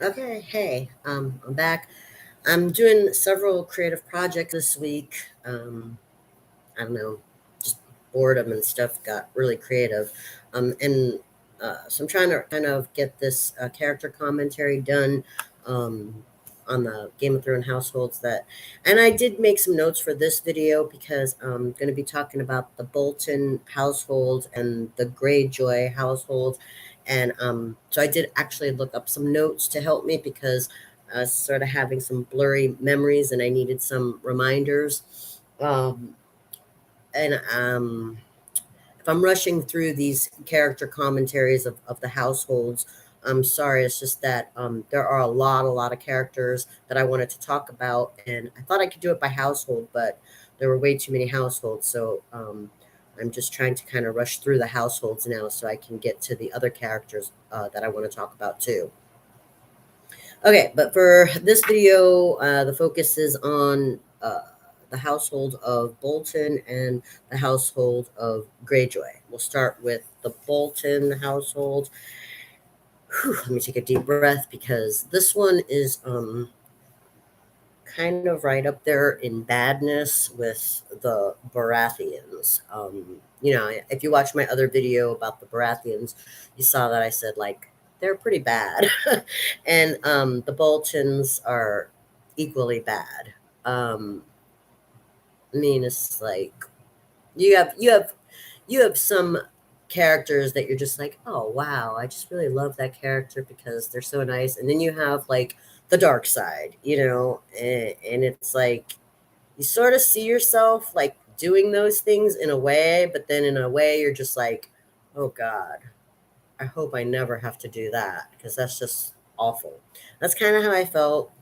Okay, hey, I'm back. I'm doing several creative projects this week. I don't know, just boredom and stuff got really creative. And so I'm trying to kind of get this character commentary done on the Game of Thrones households and I did make some notes for this video because I'm going to be talking about the Bolton household and the Greyjoy household. And so I did actually look up some notes to help me because I was sort of having some blurry memories and I needed some reminders. And if I'm rushing through these character commentaries of the households, I'm sorry. It's just that there are a lot of characters that I wanted to talk about, and I thought I could do it by household, but there were way too many households. So I'm just trying to kind of rush through the households now so I can get to the other characters that I want to talk about too. Okay, but for this video, the focus is on the household of Bolton and the household of Greyjoy. We'll start with the Bolton household. Whew, let me take a deep breath because this one is kind of right up there in badness with the Baratheons. If you watch my other video about the Baratheons, you saw that I said, like, they're pretty bad. And the Boltons are equally bad. Um, I mean, it's like you have you have you have some characters that you're just like, oh wow, I just really love that character because they're so nice. And then you have like the dark side, and it's like you sort of see yourself like doing those things in a way, but then in a way you're just like, oh God, I hope I never have to do that because that's just awful. That's kind of how I felt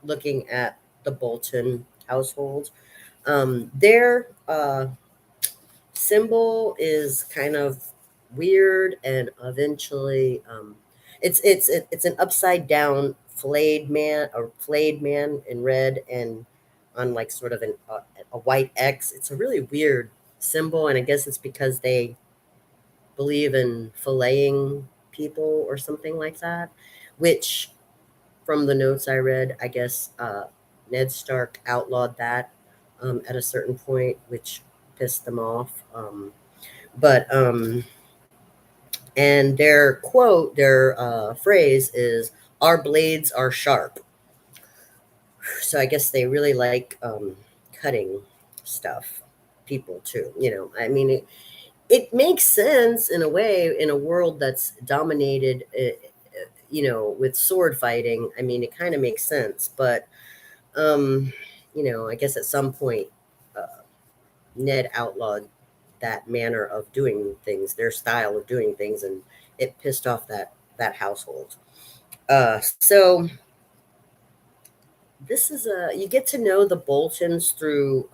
looking at the Bolton household. Their symbol is kind of weird, and eventually it's an upside down flayed man in red and on like sort of a white X. It's a really weird symbol, and I guess it's because they believe in filleting people or something like that, which from the notes I read, I guess Ned Stark outlawed that at a certain point, which pissed them off. But and their phrase is "Our blades are sharp." So I guess they really like cutting stuff, people too. I mean, it makes sense in a way in a world that's dominated, with sword fighting. I mean, it kind of makes sense, but um, I guess at some point, uh, Ned outlawed that manner of doing things, their style of doing things, and it pissed off that household. So this is a you get to know the Boltons through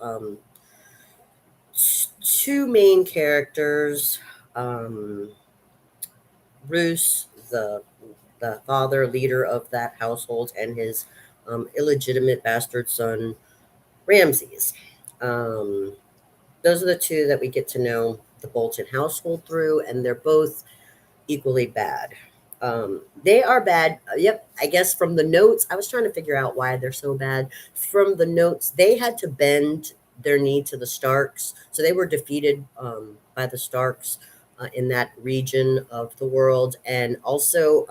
two main characters. Um, Roose, the father leader of that household, and his illegitimate bastard son Ramses. Um, those are the two that we get to know the Bolton household through, and they're both equally bad. They are bad. Yep, I guess from the notes, I was trying to figure out why they're so bad. From the notes, they had to bend their knee to the Starks, so they were defeated by the Starks in that region of the world, and also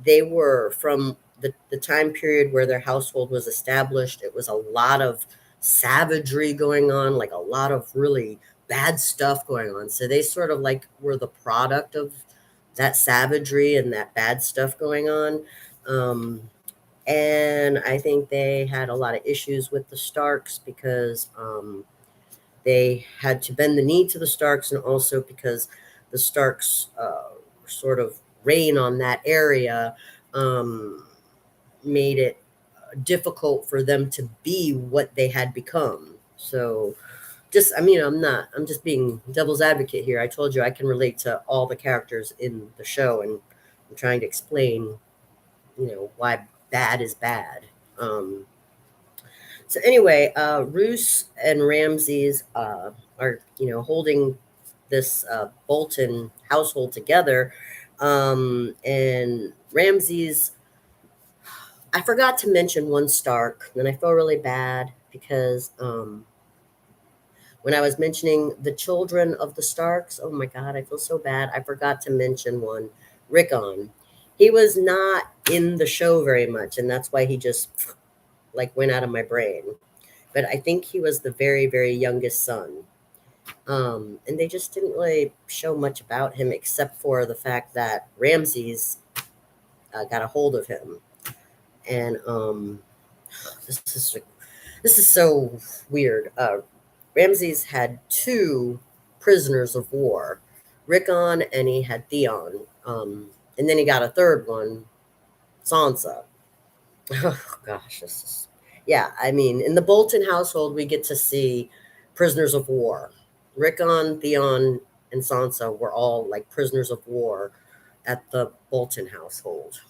they were from the time period where their household was established. It was a lot of savagery going on, like a lot of really bad stuff going on. So they sort of like were the product of that savagery and that bad stuff going on. Um, and I think they had a lot of issues with the Starks because they had to bend the knee to the Starks, and also because the Starks sort of reign on that area um, made it difficult for them to be what they had become. So just I mean I'm just being devil's advocate here. I told you I can relate to all the characters in the show, and I'm trying to explain why bad is bad. So anyway, Roose and Ramses are holding this Bolton household together, and Ramses. I forgot to mention one Stark, and I feel really bad because when I was mentioning the children of the Starks, oh my God, I feel so bad. I forgot to mention one, Rickon. He was not in the show very much, and that's why he just like went out of my brain. But I think he was the very, very youngest son. And they just didn't really show much about him except for the fact that Ramses got a hold of him. And this is this is so weird. Ramses had two prisoners of war, Rickon and he had Theon. And then he got a third one, Sansa. Oh gosh, this is yeah. I mean, in the Bolton household, we get to see prisoners of war. Rickon, Theon, and Sansa were all like prisoners of war at the Bolton household.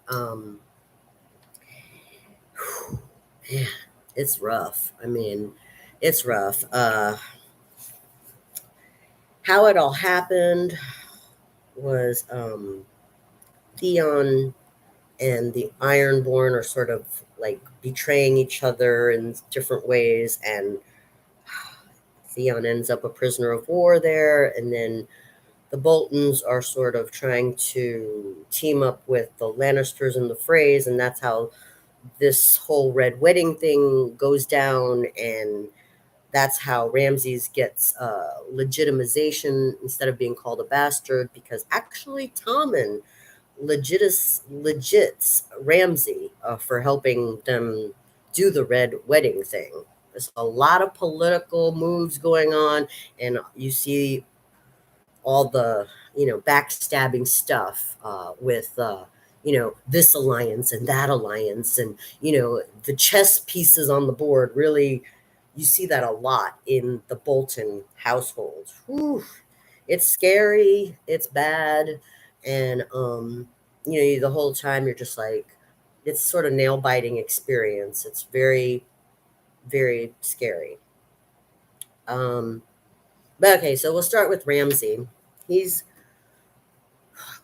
Um, yeah, it's rough. I mean, it's rough. How it all happened was Theon and the Ironborn are sort of like betraying each other in different ways, and Theon ends up a prisoner of war there, and then the Boltons are sort of trying to team up with the Lannisters and the Freys, and that's how this whole Red Wedding thing goes down, and that's how Ramses gets legitimization instead of being called a bastard, because actually Tommen legits Ramsey for helping them do the Red Wedding thing. There's a lot of political moves going on, and you see all the backstabbing stuff with this alliance and that alliance, and the chess pieces on the board. Really, you see that a lot in the Bolton household. Whew. It's scary, it's bad, and the whole time you're just like, it's sort of nail biting experience. It's very, very scary. But okay, so we'll start with Ramsey. He's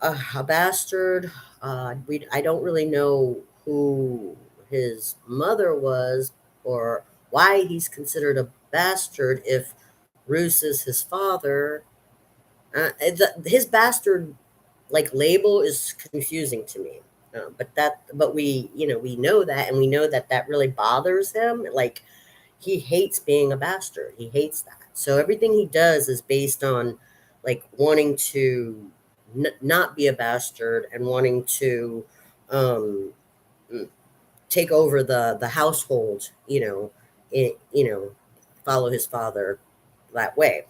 a bastard. I don't really know who his mother was or why he's considered a bastard if Roose is his father. His bastard like label is confusing to me. But we know that, and we know that that really bothers him. Like, he hates being a bastard. He hates that. So everything he does is based on like wanting to not be a bastard and wanting to um, take over the household. Follow his father that way.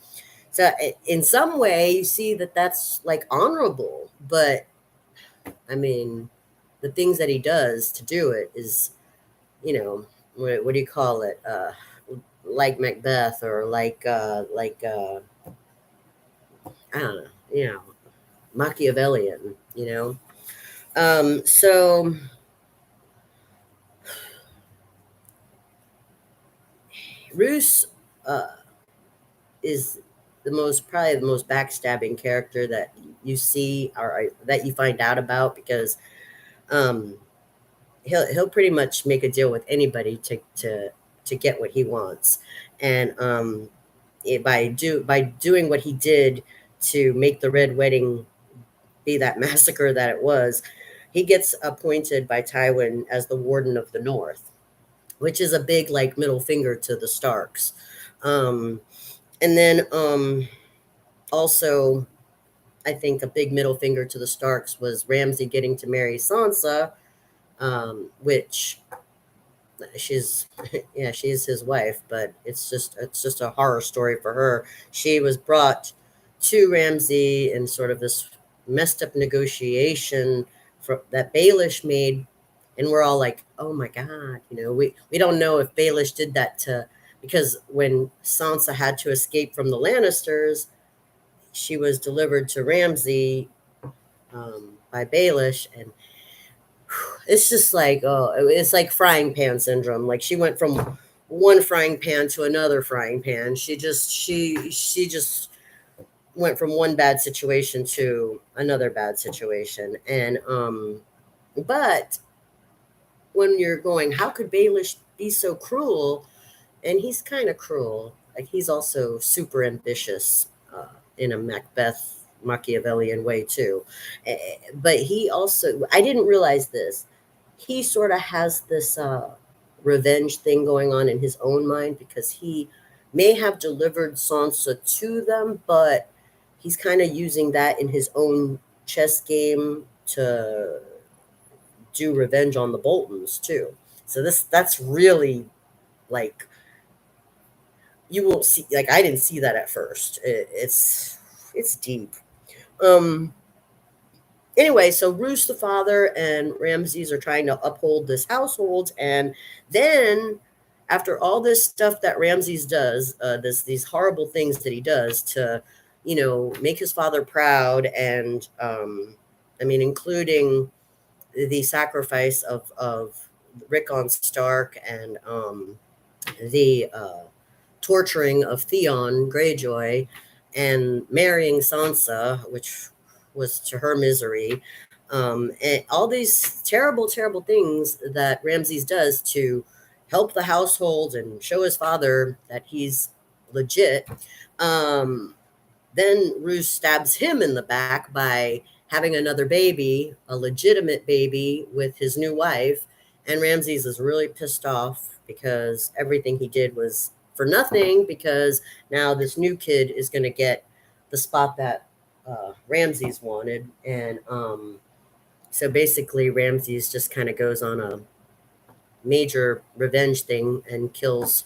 So in some way, you see that that's like honorable, but I mean, the things that he does to do it is, what do you call it? Like Macbeth, or I don't know, Machiavellian. So Roose uh, is probably the most backstabbing character that you see, or that you find out about, because um, he'll pretty much make a deal with anybody to get what he wants, and by doing what he did to make the Red Wedding be that massacre that it was, he gets appointed by Tywin as the Warden of the North, which is a big like middle finger to the Starks. Um, and then also, I think a big middle finger to the Starks was Ramsay getting to marry Sansa, which she's yeah, she's his wife, but it's just a horror story for her. She was brought to Ramsay in sort of this messed up negotiation that Baelish made, and we're all like, oh my god, we don't know if Baelish did that to, because when Sansa had to escape from the Lannisters, she was delivered to Ramsay by Baelish, and it's just like, oh, it's like frying pan syndrome. Like, she went from one frying pan to another frying pan. She just went from one bad situation to another bad situation. And but when you're going, how could Baelish be so cruel? And he's kind of cruel. Like he's also super ambitious in a Macbeth Machiavellian way too. But he also, I didn't realize this. He sort of has this revenge thing going on in his own mind because he may have delivered Sansa to them, but he's kind of using that in his own chess game to do revenge on the Boltons too. So that's really like you won't see, like I didn't see that at first. It's deep. Um anyway, so Roose the father and Ramses are trying to uphold this household, and then after all this stuff that Ramses does, these horrible things that he does to, make his father proud, and I mean, including the sacrifice of Rickon Stark, and the torturing of Theon Greyjoy, and marrying Sansa, which was to her misery. And all these terrible, terrible things that Ramses does to help the household and show his father that he's legit. Um, then Roose stabs him in the back by having another baby, a legitimate baby with his new wife. And Ramses is really pissed off because everything he did was for nothing, because now this new kid is going to get the spot that Ramses wanted. And so basically, Ramses just kind of goes on a major revenge thing and kills.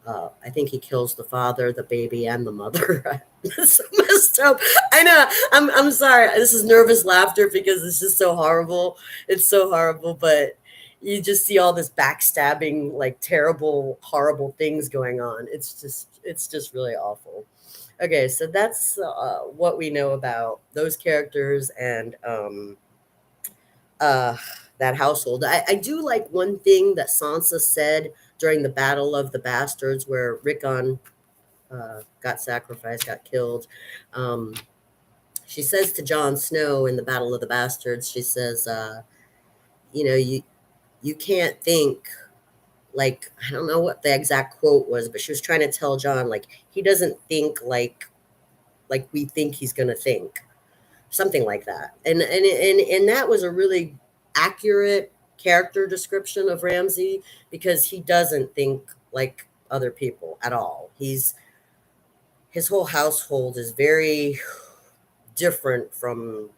I think he kills the father, the baby, and the mother. It's so messed up. I know. I'm sorry. This is nervous laughter because it's just so horrible. It's so horrible, but you just see all this backstabbing, like terrible, horrible things going on. It's just really awful. Okay, so that's what we know about those characters and uh, that household. I do like one thing that Sansa said during the Battle of the Bastards, where Rickon got sacrificed, got killed. Um, she says to Jon Snow in the Battle of the Bastards, she says, you can't think like, I don't know what the exact quote was, but she was trying to tell Jon, like, he doesn't think like we think he's gonna think, something like that. And that was a really accurate character description of Ramsay, because he doesn't think like other people at all. His whole household is very different from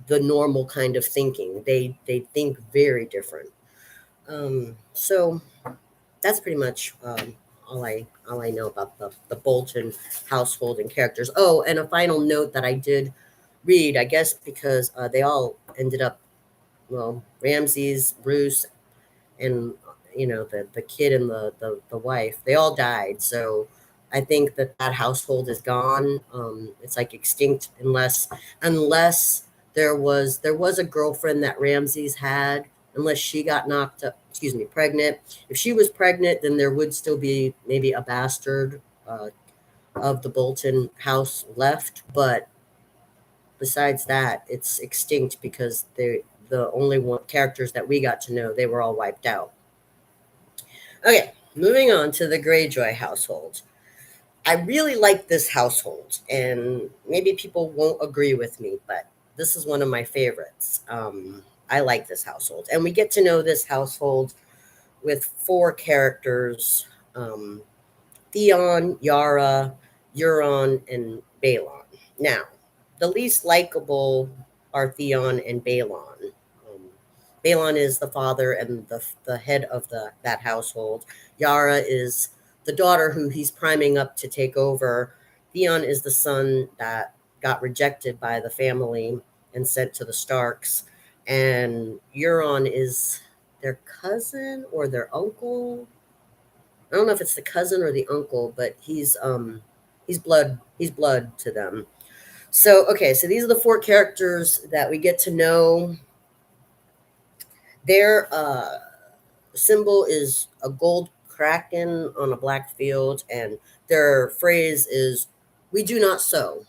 the normal kind of thinking. They think very different. So that's pretty much all I know about the Bolton household and characters. Oh, and a final note that I did read, I guess because they all ended up, well, Ramses, Bruce, and the kid and the wife, they all died. So I think that household is gone. It's like extinct, unless there was a girlfriend that Ramses had, unless she got knocked up, excuse me, pregnant. If she was pregnant, then there would still be maybe a bastard of the Bolton house left, but besides that, it's extinct because the only one characters that we got to know, they were all wiped out. Okay, moving on to the Greyjoy household. I really like this household, and maybe people won't agree with me, but this is one of my favorites. I like this household, and we get to know this household with four characters: um, Theon, Yara, Euron, and Balon. Now, the least likable are Theon and Balon. Balon is the father and the head of that household. Yara is the daughter who he's priming up to take over. Theon is the son that got rejected by the family and sent to the Starks. And Euron is their cousin or their uncle. I don't know if it's the cousin or the uncle, but he's blood to them. So okay, so these are the four characters that we get to know. Their symbol is a gold kraken on a black field, and their phrase is "We do not sow,"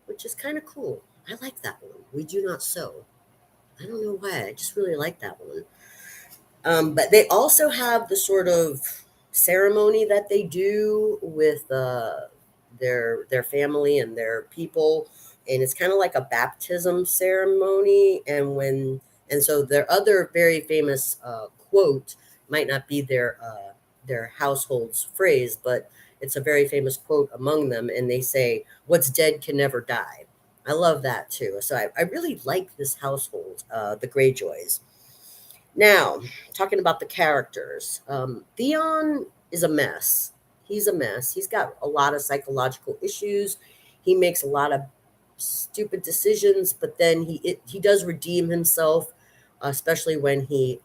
which is kind of cool. I like that one. We do not sow. I don't know why. I just really like that one. But they also have the sort of ceremony that they do with their family and their people, and it's kind of like a baptism ceremony. And so their other very famous quote might not be their household's phrase, but it's a very famous quote among them, and they say, "What's dead can never die." I love that too. So I really like this household, the Greyjoys. Now, talking about the characters, Theon is a mess. He's a mess. He's got a lot of psychological issues. He makes a lot of stupid decisions, but then he does redeem himself, especially when he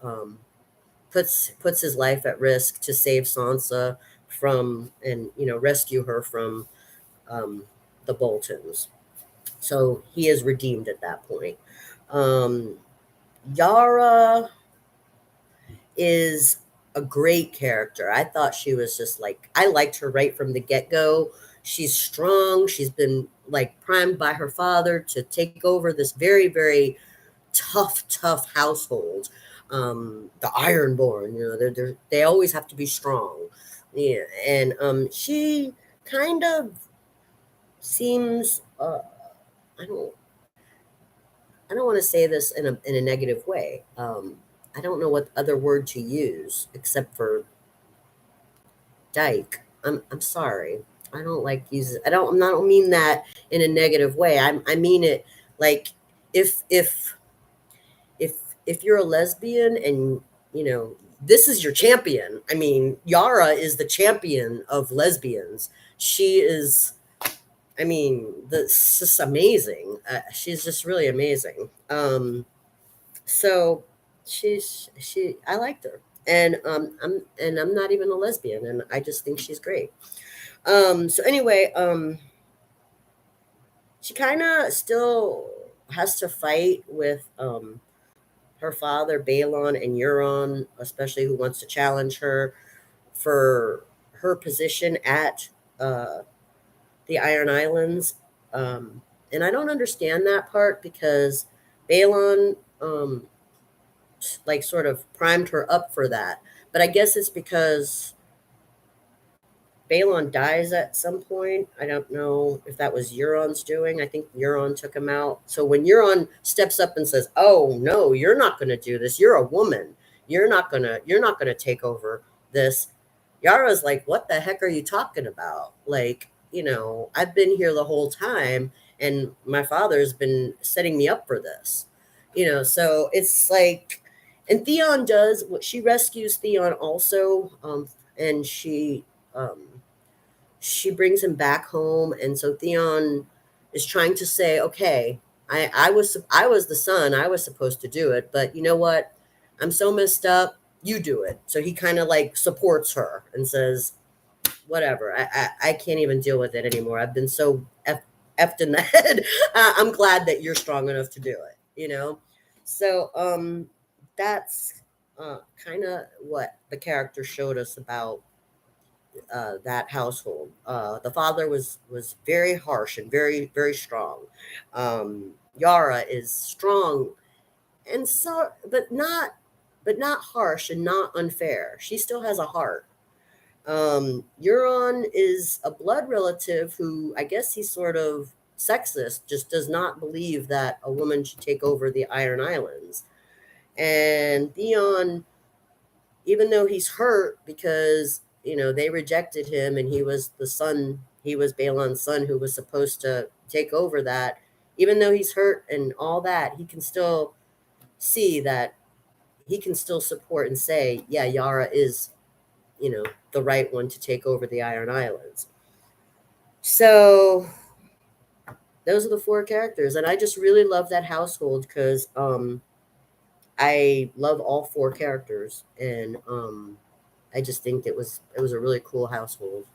puts his life at risk to save Sansa from and rescue her from um, the Boltons. So he is redeemed at that point. Um, Yara is a great character. I thought she was just like, I liked her right from the get go. She's strong. She's been like primed by her father to take over this very, very tough household. The Ironborn, they always have to be strong. Yeah, and she kind of seems. I don't. I don't want to say this in a negative way. I don't know what other word to use except for dyke. I'm sorry. I don't like using. I don't mean that in a negative way. I mean it like if if if if you're a lesbian and this is your champion. I mean, Yara is the champion of lesbians. She is. I mean, this is amazing. She's just really amazing. So I liked her, and I'm not even a lesbian, and I just think she's great. So anyway, she kind of still has to fight with her father Balon and Euron, especially who wants to challenge her for her position at uh, the Iron Islands. And I don't understand that part because Balon like sort of primed her up for that. But I guess it's because Balon dies at some point. I don't know if that was Euron's doing. I think Euron took him out. So when Euron steps up and says, "Oh no, you're not going to do this. You're a woman. You're not going to take over this." Yara's like, "What the heck are you talking about? Like, I've been here the whole time and my father's been setting me up for this." So it's like, and Theon does what she rescues Theon also, and she brings him back home, and so Theon is trying to say, okay, I was the son, I was supposed to do it, but you know what? I'm so messed up. You do it. So he kind of like supports her and says, whatever. I can't even deal with it anymore. I've been so effed in the head. I'm glad that you're strong enough to do it. So that's kind of what the character showed us about that household. The father was very harsh and very very strong. Yara is strong and so, but not harsh and not unfair. She still has a heart. Euron is a blood relative who I guess he's sort of sexist, just does not believe that a woman should take over the Iron Islands. And Theon, even though he's hurt because they rejected him and he was Balon's son who was supposed to take over that. Even though he's hurt and all that, he can still see that he can still support and say, yeah, Yara is the right one to take over the Iron Islands. So those are the four characters, and I just really love that household because I love all four characters, and I just think it was a really cool household.